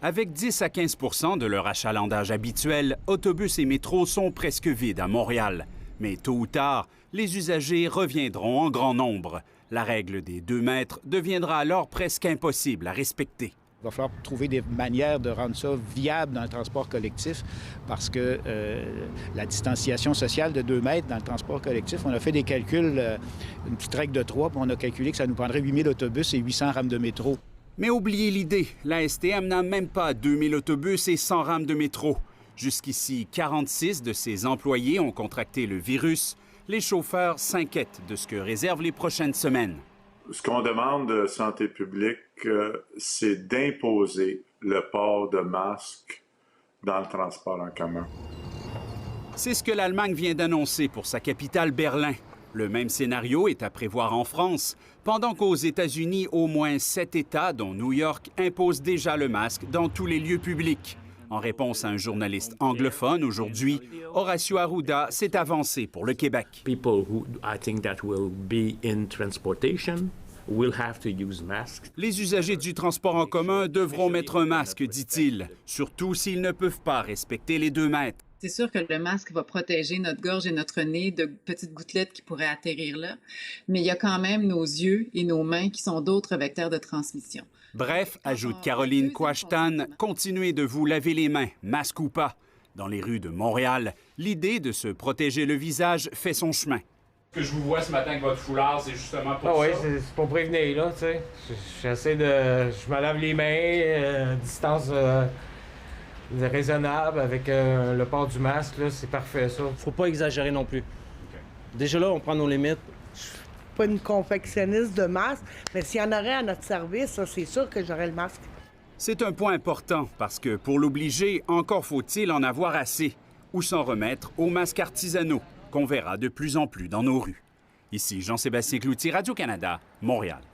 Avec 10 à 15 de leur achalandage habituel, autobus et métros sont presque vides à Montréal. Mais tôt ou tard, les usagers reviendront en grand nombre. La règle des 2 mètres deviendra alors presque impossible à respecter. Il va falloir trouver des manières de rendre ça viable dans le transport collectif parce que la distanciation sociale de 2 mètres dans le transport collectif, on a fait des calculs, une petite règle de 3, puis on a calculé que ça nous prendrait 8000 autobus et 800 rames de métro. Mais oubliez l'idée, la STM n'a même pas 2000 autobus et 100 rames de métro. Jusqu'ici, 46 de ses employés ont contracté le virus. Les chauffeurs s'inquiètent de ce que réservent les prochaines semaines. Ce qu'on demande de santé publique, c'est d'imposer le port de masque dans le transport en commun. C'est ce que l'Allemagne vient d'annoncer pour sa capitale Berlin. Le même scénario est à prévoir en France, pendant qu'aux États-Unis, au moins 7 États, dont New York, imposent déjà le masque dans tous les lieux publics. En réponse à un journaliste anglophone aujourd'hui, Horacio Arruda s'est avancé pour le Québec. Les usagers du transport en commun devront mettre un masque, dit-il, surtout s'ils ne peuvent pas respecter les 2 mètres. C'est sûr que le masque va protéger notre gorge et notre nez de petites gouttelettes qui pourraient atterrir là, mais il y a quand même nos yeux et nos mains qui sont d'autres vecteurs de transmission. Bref, ajoute Caroline Quashtan, continuez de vous laver les mains, masque ou pas. Dans les rues de Montréal, l'idée de se protéger le visage fait son chemin. Ce que je vous vois ce matin avec votre foulard, c'est justement pour ça? Oui, c'est pour prévenir, là, tu sais. J'essaie de... Je me lave les mains, distance raisonnable avec le port du masque, là, c'est parfait, ça. Faut pas exagérer non plus. Déjà là, on prend nos limites. Je suis pas une confectionniste de masques, mais s'il y en aurait à notre service, ça, c'est sûr que j'aurais le masque. C'est un point important parce que pour l'obliger, encore faut-il en avoir assez ou s'en remettre aux masques artisanaux qu'on verra de plus en plus dans nos rues. Ici Jean-Sébastien Cloutier, Radio-Canada, Montréal.